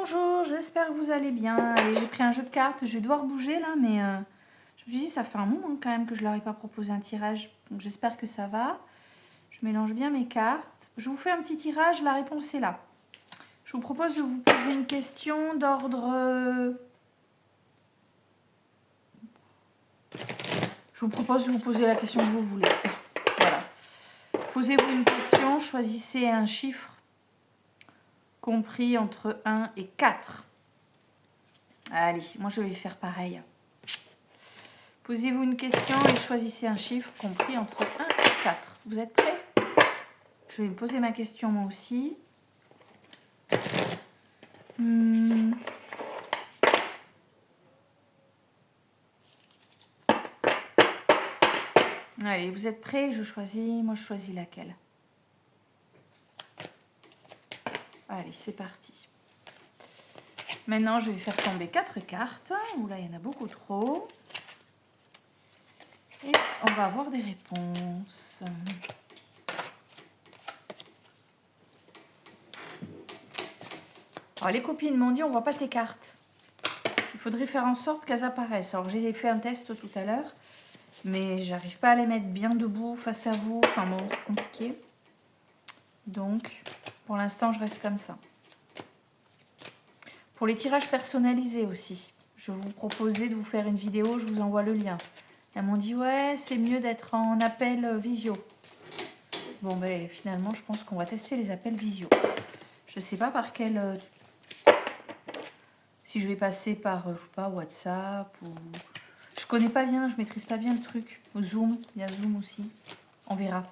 Bonjour, j'espère que vous allez bien. Allez, j'ai pris un jeu de cartes, je vais devoir bouger là, mais je me suis dit ça fait un moment quand même que je leur ai pas proposé un tirage, donc j'espère que ça va. Je mélange bien mes cartes. Je vous fais un petit tirage, la réponse est là. Je vous propose de vous poser une question d'ordre... Je vous propose de vous poser la question que vous voulez. Voilà. Posez-vous une question, choisissez un chiffre compris entre 1 et 4. Allez, moi je vais faire pareil. Posez-vous une question et choisissez un chiffre compris entre 1 et 4. Vous êtes prêts? Je vais me poser ma question moi aussi. Allez, vous êtes prêts? Je choisis. Moi, je choisis laquelle? Allez, c'est parti. Maintenant, je vais faire tomber 4 cartes. Oula, il y en a beaucoup trop. Et on va avoir des réponses. Alors, les copines m'ont dit, on voit pas tes cartes. Il faudrait faire en sorte qu'elles apparaissent. Alors, j'ai fait un test tout à l'heure, mais j'arrive pas à les mettre bien debout face à vous. Enfin bon, c'est compliqué. Donc, pour l'instant, je reste comme ça. Pour les tirages personnalisés aussi, je vous proposais de vous faire une vidéo, je vous envoie le lien. Elles m'ont dit, ouais, c'est mieux d'être en appel visio. Bon, ben finalement, je pense qu'on va tester les appels visio. Je sais pas par quel... si je vais passer par, je sais pas, WhatsApp ou... Je connais pas bien, je maîtrise pas bien le truc. Zoom, il y a Zoom aussi. On verra.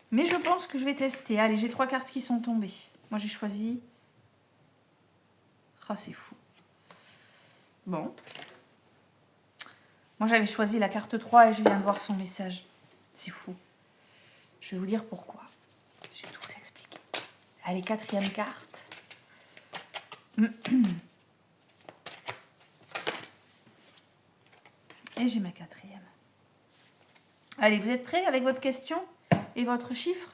Mais je pense que je vais tester. Allez, j'ai 3 cartes qui sont tombées. Moi, j'ai choisi... Ah, c'est fou. Bon. Moi, j'avais choisi la carte 3 et je viens de voir son message. C'est fou. Je vais vous dire pourquoi. Je vais tout vous expliquer. Allez, 4e carte. Et j'ai ma 4e. Allez, vous êtes prêts avec votre question et votre chiffre?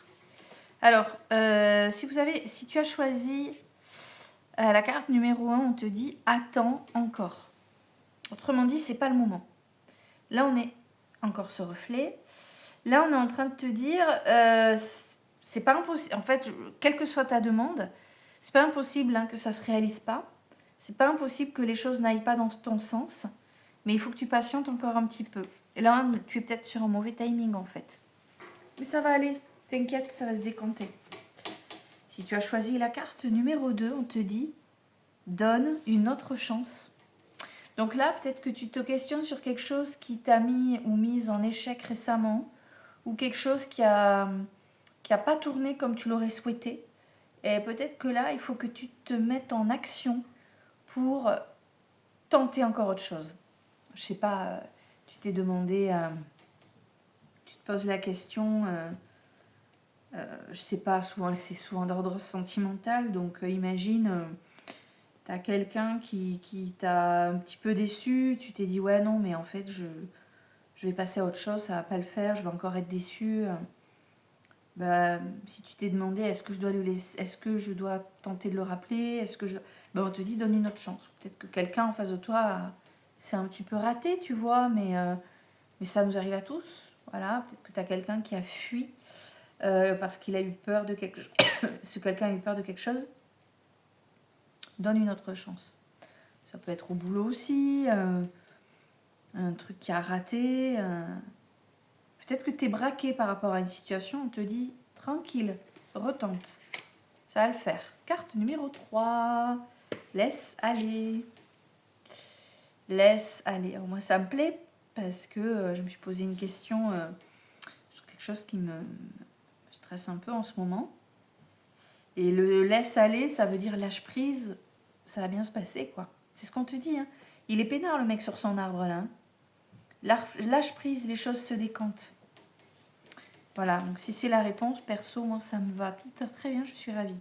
Alors, si tu as choisi la carte numéro 1, on te dit « Attends encore ». Autrement dit, c'est pas le moment. Là, on est encore ce reflet. Là, on est en train de te dire, c'est pas impossible. En fait, quelle que soit ta demande, c'est pas impossible que ça se réalise pas. C'est pas impossible que les choses n'aillent pas dans ton sens. Mais il faut que tu patientes encore un petit peu. Et là, tu es peut-être sur un mauvais timing en fait. Mais ça va aller. T'inquiète, ça va se décanter. Si tu as choisi la carte numéro 2, on te dit, donne une autre chance. Donc là, peut-être que tu te questionnes sur quelque chose qui t'a mis ou mise en échec récemment, ou quelque chose qui a pas tourné comme tu l'aurais souhaité. Et peut-être que là, il faut que tu te mettes en action pour tenter encore autre chose. Je sais pas, tu t'es demandé, tu te poses la question, je sais pas, souvent c'est souvent d'ordre sentimental, donc imagine... T'as quelqu'un qui t'a un petit peu déçu, tu t'es dit ouais non mais en fait je vais passer à autre chose, ça va pas le faire, je vais encore être déçue. Bah, si tu t'es demandé est-ce que je dois le laisser, est-ce que je dois tenter de le rappeler, est-ce que je... bah, on te dit donne une autre chance. Peut-être que quelqu'un en face de toi c'est un petit peu raté, tu vois, mais ça nous arrive à tous. Voilà, peut-être que tu as quelqu'un qui a fui parce qu'il a eu peur de quelque chose. Si quelqu'un a eu peur de quelque chose, donne une autre chance. Ça peut être au boulot aussi, un truc qui a raté. Peut-être que tu es braqué par rapport à une situation, on te dit tranquille, retente. Ça va le faire. Carte numéro 3. Laisse aller. Laisse aller. Alors moi, ça me plaît parce que je me suis posé une question sur quelque chose qui me stresse un peu en ce moment. Et le laisse aller, ça veut dire lâche prise, ça va bien se passer, quoi. C'est ce qu'on te dit, hein. Il est peinard, le mec, sur son arbre, là. Lâche prise, les choses se décantent. Voilà, donc si c'est la réponse, perso, moi, ça me va tout très bien, je suis ravie.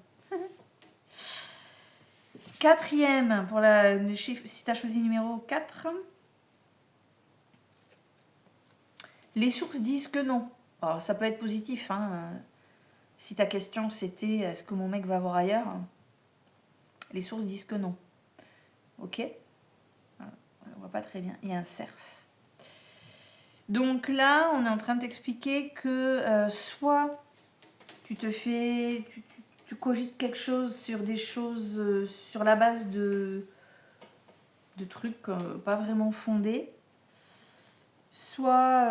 4e, pour le chiffre, si tu as choisi numéro 4. Les sources disent que non. Alors, ça peut être positif, hein. Si ta question, c'était est-ce que mon mec va voir ailleurs ? Les sources disent que non. Ok? On voit pas très bien. Il y a un cerf. Donc là, on est en train de t'expliquer que soit tu cogites quelque chose sur des choses, sur la base de trucs pas vraiment fondés, soit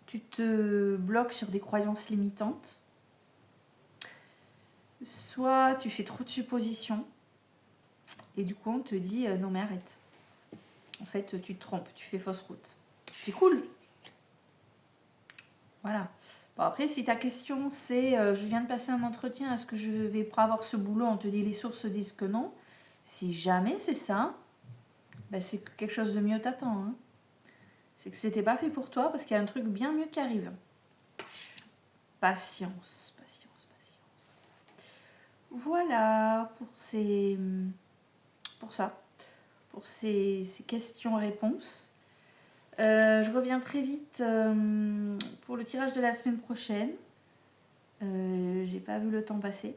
tu te bloques sur des croyances limitantes, soit tu fais trop de suppositions et du coup on te dit non mais arrête. En fait, tu te trompes, tu fais fausse route. C'est cool. Voilà. Bon, après, si ta question c'est je viens de passer un entretien, est-ce que je vais pas avoir ce boulot? On te dit les sources disent que non. Si jamais c'est ça, ben, c'est que quelque chose de mieux t'attend. Hein. C'est que c'était pas fait pour toi parce qu'il y a un truc bien mieux qui arrive. Patience, patience, patience. Voilà pour ces questions-réponses. Je reviens très vite pour le tirage de la semaine prochaine. J'ai pas vu le temps passer.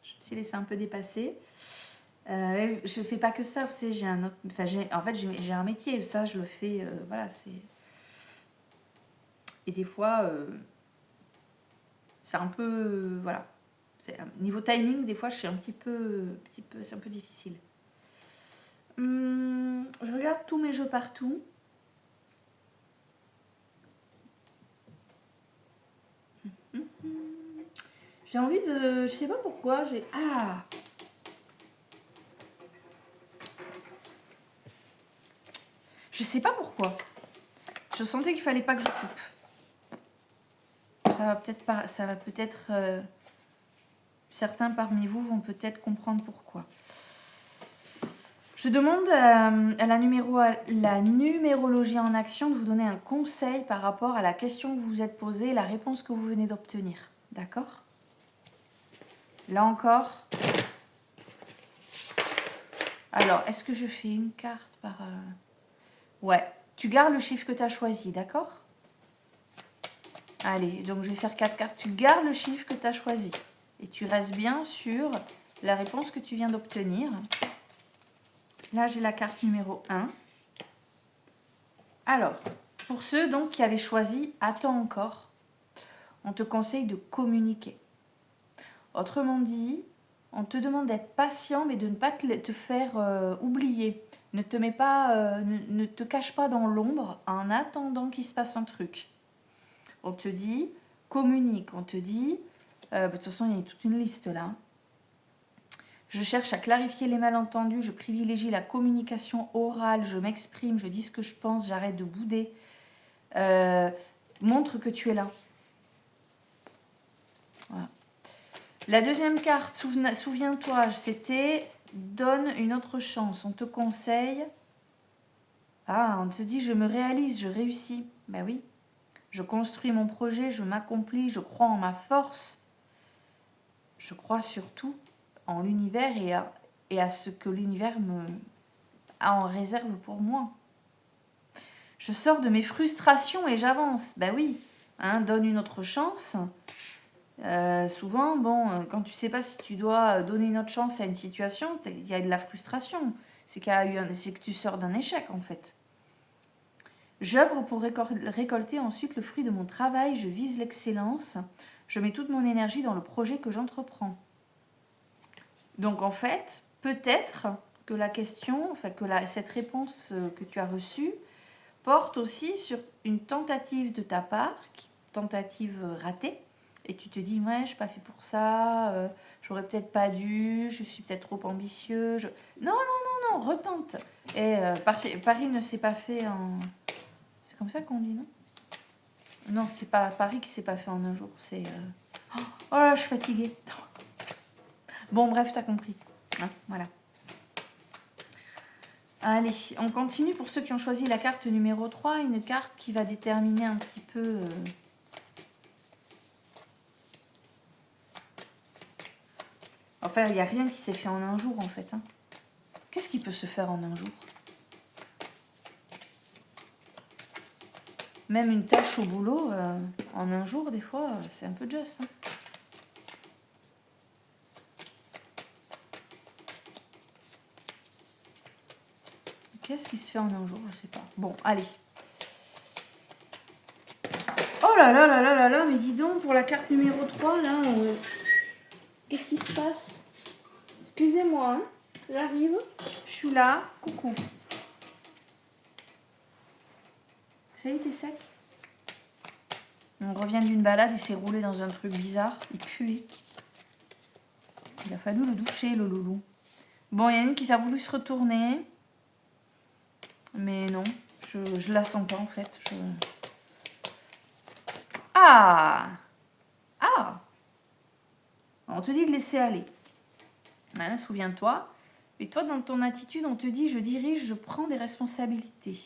Je me suis laissée un peu dépasser. Je fais pas que ça, vous savez, j'ai un métier, ça je le fais, voilà, c'est... Et des fois, c'est un peu, voilà, niveau timing, des fois je suis un petit peu, c'est un peu difficile. Je regarde tous mes jeux partout. J'ai envie de... Je sais pas pourquoi, j'ai... Ah! Je sais pas pourquoi. Je sentais qu'il fallait pas que je coupe. Ça va peut-être... certains parmi vous vont peut-être comprendre pourquoi. Je demande à la numérologie en action de vous donner un conseil par rapport à la question que vous vous êtes posée et la réponse que vous venez d'obtenir. D'accord? Là encore. Alors, est-ce que je fais une carte par... Ouais. Tu gardes le chiffre que tu as choisi, d'accord? Allez, donc je vais faire 4 cartes. Tu gardes le chiffre que tu as choisi. Et tu restes bien sur la réponse que tu viens d'obtenir. Là, j'ai la carte numéro 1. Alors, pour ceux donc qui avaient choisi « Attends encore », on te conseille de communiquer. Autrement dit, on te demande d'être patient, mais de ne pas te faire oublier. Ne te cache pas dans l'ombre en attendant qu'il se passe un truc. On te dit, communique. On te dit, de toute façon, il y a toute une liste là. Je cherche à clarifier les malentendus, je privilégie la communication orale, je m'exprime, je dis ce que je pense, j'arrête de bouder. Montre que tu es là. Voilà. La deuxième carte, souviens-toi, c'était donne une autre chance. On te conseille. Ah, on te dit je me réalise, je réussis. Ben oui. Je construis mon projet, je m'accomplis, je crois en ma force. Je crois surtout en l'univers et à ce que l'univers a en réserve pour moi. Je sors de mes frustrations et j'avance. Ben oui, hein, donne une autre chance. Souvent, quand tu sais pas si tu dois donner une autre chance à une situation, il y a de la frustration. C'est que tu sors d'un échec en fait. J'œuvre pour récolter ensuite le fruit de mon travail. Je vise l'excellence. Je mets toute mon énergie dans le projet que j'entreprends. Donc en fait, peut-être que la question, cette réponse que tu as reçue porte aussi sur une tentative de ta part, tentative ratée, et tu te dis ouais, je suis pas fait pour ça, j'aurais peut-être pas dû, je suis peut-être trop ambitieux. Non, retente. Et Paris ne s'est pas fait en... C'est comme ça qu'on dit, non? Non, c'est pas Paris qui s'est pas fait en un jour, c'est... Oh là, je suis fatiguée. Bon, bref, t'as compris. Hein, voilà. Allez, on continue pour ceux qui ont choisi la carte numéro 3, une carte qui va déterminer un petit peu... Enfin, il n'y a rien qui s'est fait en un jour, en fait. Hein. Qu'est-ce qui peut se faire en un jour? Même une tâche au boulot, en un jour, des fois, c'est un peu juste. Hein. Qu'est-ce qui se fait en un jour? Je sais pas. Bon, allez. Oh là là là là là là, mais dis donc, pour la carte numéro 3, là, qu'est-ce qui se passe? Excusez-moi, hein, j'arrive. Je suis là. Coucou. Ça y est, t'es sec? On revient d'une balade, il s'est roulé dans un truc bizarre. Il puait. Il a fallu le doucher, le loulou. Bon, il y en a une qui s'est voulu se retourner. Mais non, je la sens pas en fait. Ah! Ah! On te dit de laisser aller. Hein, souviens-toi. Mais toi, dans ton attitude, on te dit je dirige, je prends des responsabilités.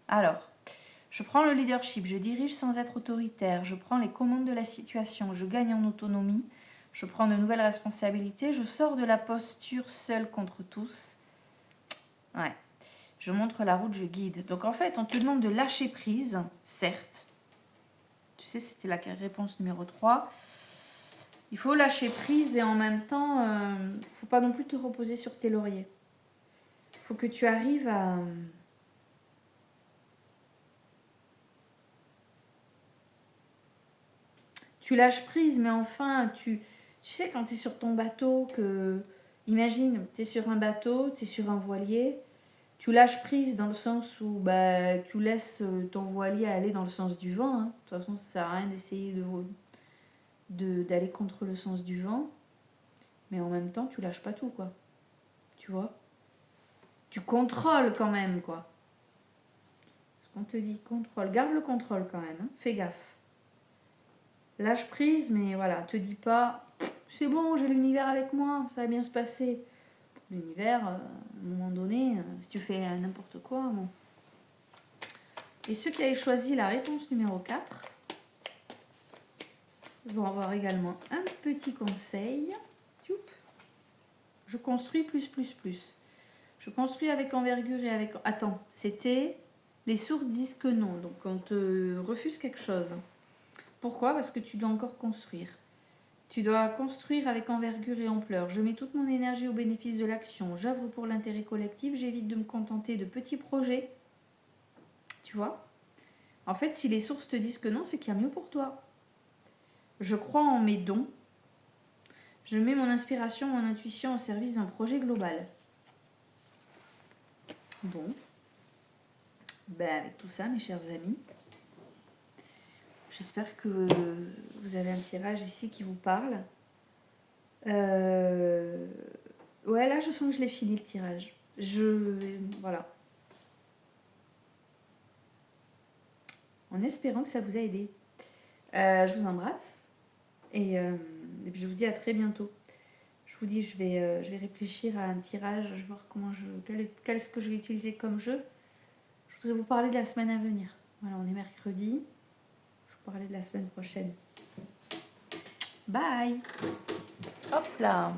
Alors, je prends le leadership, je dirige sans être autoritaire, je prends les commandes de la situation, je gagne en autonomie, je prends de nouvelles responsabilités, je sors de la posture seule contre tous. Ouais. Je montre la route, je guide. Donc en fait, on te demande de lâcher prise, certes. Tu sais, c'était la réponse numéro 3. Il faut lâcher prise et en même temps, il ne faut pas non plus te reposer sur tes lauriers. Il faut que tu arrives à... Tu lâches prise, mais enfin, tu sais, quand tu es sur ton bateau, imagine, tu es sur un bateau, tu es sur un voilier, tu lâches prise dans le sens où tu laisses ton voilier aller dans le sens du vent. Hein. De toute façon, ça ne sert à rien d'essayer d'aller contre le sens du vent. Mais en même temps, tu lâches pas tout, quoi. Tu vois? Tu contrôles quand même, quoi. Ce qu'on te dit, contrôle. Garde le contrôle quand même. Hein. Fais gaffe. Lâche prise, mais voilà, te dis pas, c'est bon, j'ai l'univers avec moi, ça va bien se passer. L'univers, à un moment donné, si tu fais n'importe quoi, bon. Et ceux qui avaient choisi la réponse numéro 4 vont avoir également un petit conseil. Je construis plus. Je construis avec envergure et avec... Attends, c'était... Les sourds disent que non, donc on te refuse quelque chose. Pourquoi? Parce que tu dois encore construire. Tu dois construire avec envergure et ampleur. Je mets toute mon énergie au bénéfice de l'action. J'œuvre pour l'intérêt collectif. J'évite de me contenter de petits projets. Tu vois? En fait, si les sources te disent que non, c'est qu'il y a mieux pour toi. Je crois en mes dons. Je mets mon inspiration, mon intuition au service d'un projet global. Bon. Avec tout ça, mes chers amis, j'espère que vous avez un tirage ici qui vous parle. Ouais, là, je sens que je l'ai fini, le tirage. Voilà. En espérant que ça vous a aidé. Je vous embrasse. Et je vous dis à très bientôt. Je vous dis, je vais réfléchir à un tirage. Je vais voir quel est-ce que je vais utiliser comme jeu. Je voudrais vous parler de la semaine à venir. Voilà, on est mercredi. Je vais vous parler de la semaine prochaine. Bye. Hop là.